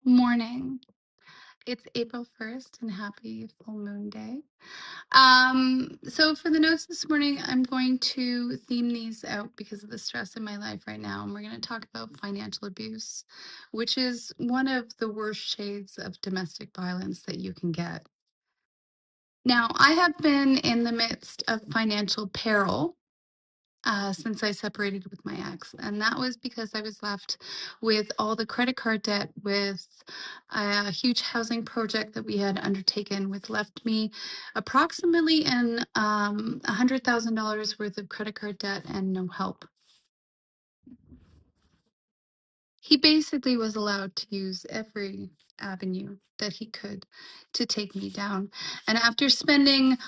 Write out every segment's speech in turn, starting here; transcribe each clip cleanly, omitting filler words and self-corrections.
Morning. It's April 1st and happy full moon day. So for the notes this morning, I'm going to theme these out because of the stress in my life right now. And we're going to talk about financial abuse, which is one of the worst shades of domestic violence that you can get. Now, I have been in the midst of financial peril since I separated with my ex. And that was because I was left with all the credit card debt with a huge housing project that we had undertaken, which left me approximately in $100,000 worth of credit card debt and no help. He basically was allowed to use every avenue that he could to take me down. And after spending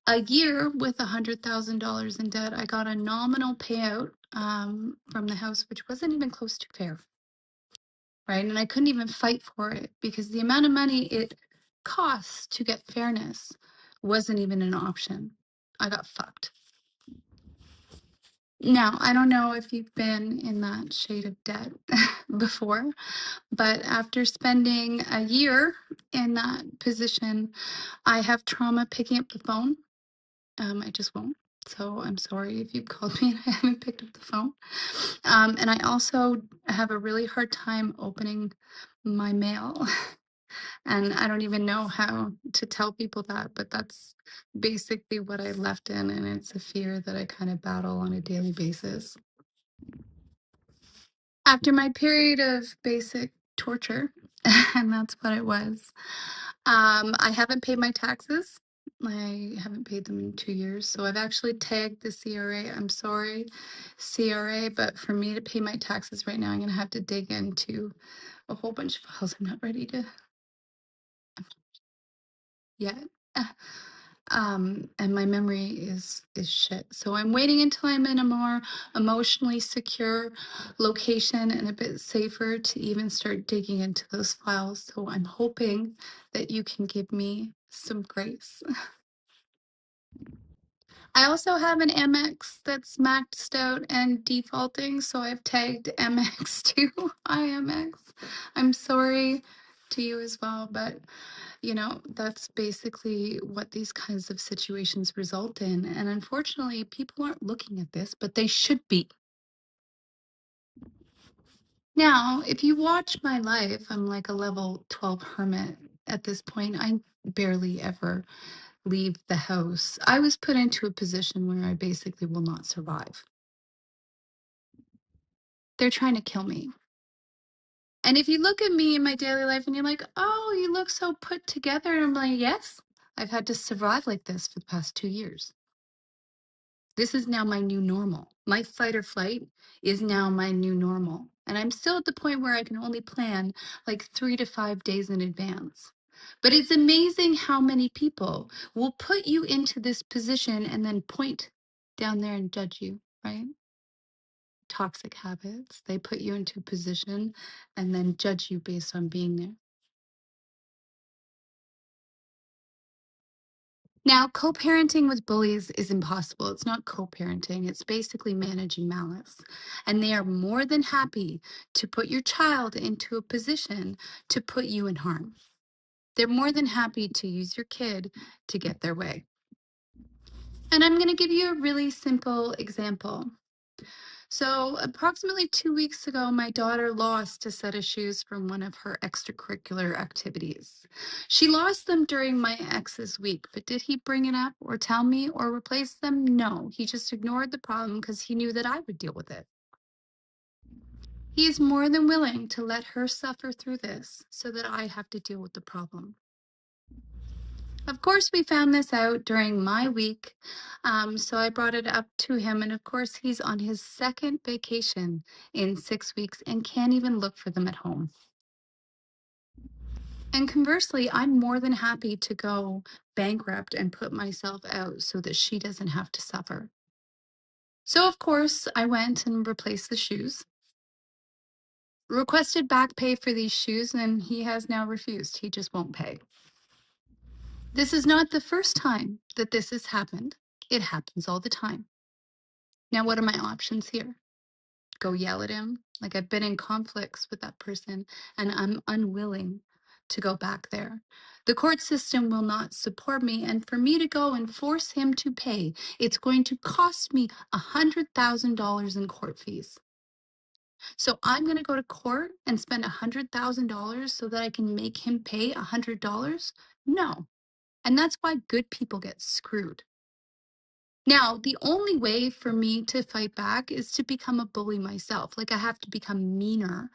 a year with $100,000 in debt, I got a nominal payout from the house, which wasn't even close to fair, right? And I couldn't even fight for it because the amount of money it costs to get fairness wasn't even an option. I got fucked. Now, I don't know if you've been in that shade of debt before, but after spending a year in that position, I have trauma picking up the phone. I just won't. So I'm sorry if you've called me and I haven't picked up the phone. And I also have a really hard time opening my mail. And I don't even know how to tell people that, but that's basically what I left in. And it's a fear that I kind of battle on a daily basis. After my period of basic torture, and that's what it was, I haven't paid my taxes. I haven't paid them in 2 years. So I've actually tagged the CRA. I'm sorry, CRA, but for me to pay my taxes right now, I'm going to have to dig into a whole bunch of files I'm not ready to yet. And my memory is shit. So I'm waiting until I'm in a more emotionally secure location and a bit safer to even start digging into those files. So I'm hoping that you can give me some grace. I also have an MX that's maxed out and defaulting, so I've tagged MX to IMX. I'm sorry to you as well, but that's basically what these kinds of situations result in. And unfortunately, people aren't looking at this, but they should be. Now, if you watch my life, I'm like a level 12 hermit at this point. I barely ever leave the house. I was put into a position where I basically will not survive. They're trying to kill me. And if you look at me in my daily life and you're like, oh, you look so put together, and I'm like, yes, I've had to survive like this for the past 2 years. This is now my new normal. My fight or flight is now my new normal. And I'm still at the point where I can only plan like 3 to 5 days in advance. But it's amazing how many people will put you into this position and then point down there and judge you, right? Toxic habits. They put you into a position and then judge you based on being there. Now, co-parenting with bullies is impossible. It's not co-parenting. It's basically managing malice. And they are more than happy to put your child into a position to put you in harm. They're more than happy to use your kid to get their way. And I'm going to give you a really simple example. So, approximately 2 weeks ago, my daughter lost a set of shoes from one of her extracurricular activities. She lost them during my ex's week, but did he bring it up or tell me or replace them? No, he just ignored the problem because he knew that I would deal with it. He is more than willing to let her suffer through this so that I have to deal with the problem. Of course, we found this out during my week, so I brought it up to him. And of course, he's on his second vacation in 6 weeks and can't even look for them at home. And conversely, I'm more than happy to go bankrupt and put myself out so that she doesn't have to suffer. So, of course, I went and replaced the shoes, requested back pay for these shoes, and he has now refused. He just won't pay. This is not the first time that this has happened. It happens all the time. Now, what are my options here? go yell at him. Like I've been in conflicts with that person and I'm unwilling to go back there. The court system will not support me. And for me to go and force him to pay, it's going to cost me $100,000 in court fees. So I'm going to go to court and spend $100,000 so that I can make him pay $100? No. And that's why good people get screwed. Now, the only way for me to fight back is to become a bully myself. Like I have to become meaner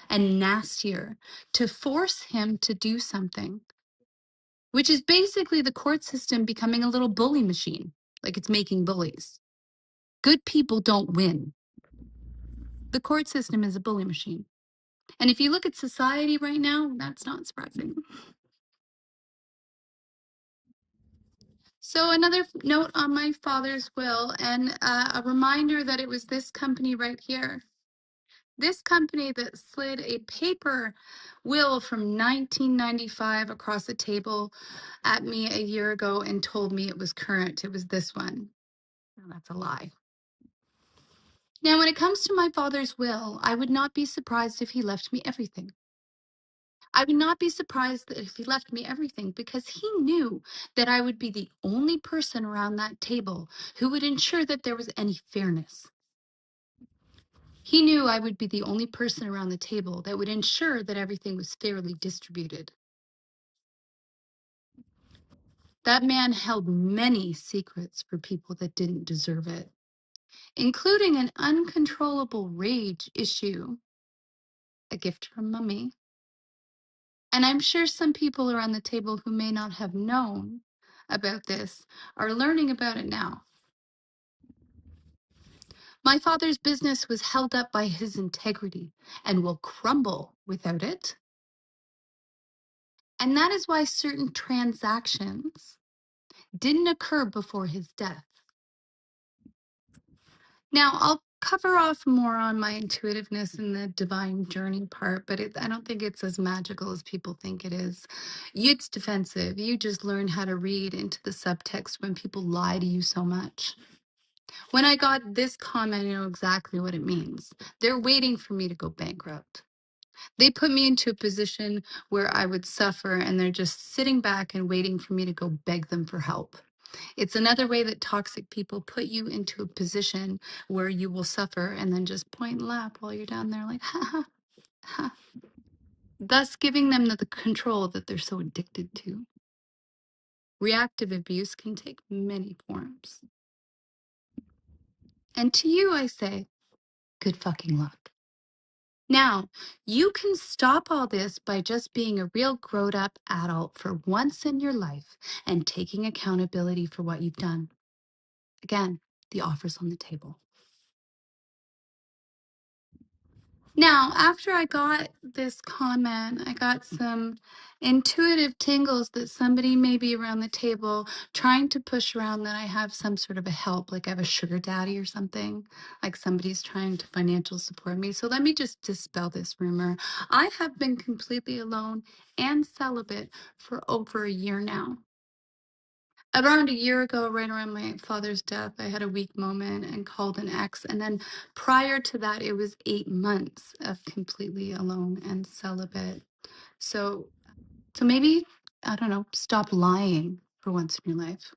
and nastier to force him to do something, which is basically the court system becoming a little bully machine, like it's making bullies. Good people don't win. The court system is a bully machine. And if you look at society right now, that's not surprising. So another note on my father's will and a reminder that it was this company right here. This company that slid a paper will from 1995 across the table at me a year ago and told me it was current. It was this one. Well, that's a lie. Now, when it comes to my father's will, I would not be surprised if he left me everything. I would not be surprised if he left me everything because he knew that I would be the only person around that table who would ensure that there was any fairness. He knew I would be the only person around the table that would ensure that everything was fairly distributed. That man held many secrets for people that didn't deserve it, including an uncontrollable rage issue, a gift from Mummy. And I'm sure some people around the table who may not have known about this are learning about it now. My father's business was held up by his integrity and will crumble without it. And that is why certain transactions didn't occur before his death. Now, I'll cover off more on my intuitiveness and the divine journey part, but I don't think it's as magical as people think it is. It's defensive. You just learn how to read into the subtext when people lie to you so much. When I got this comment, I know exactly what it means. They're waiting for me to go bankrupt. They put me into a position where I would suffer, and they're just sitting back and waiting for me to go beg them for help. It's another way that toxic people put you into a position where you will suffer and then just point and laugh while you're down there like, ha ha, ha. Thus giving them the control that they're so addicted to. Reactive abuse can take many forms. And to you, I say, good fucking luck. Now, you can stop all this by just being a real grown up adult for once in your life and taking accountability for what you've done. Again, the offer's on the table. Now, after I got this comment, I got some intuitive tingles that somebody may be around the table trying to push around that I have some sort of a help, like I have a sugar daddy or something, like somebody's trying to financial support me. So let me just dispel this rumor. I have been completely alone and celibate for over a year now. Around a year ago, right around my father's death, I had a weak moment and called an ex. And then prior to that, it was 8 months of completely alone and celibate. So maybe, I don't know, stop lying for once in your life.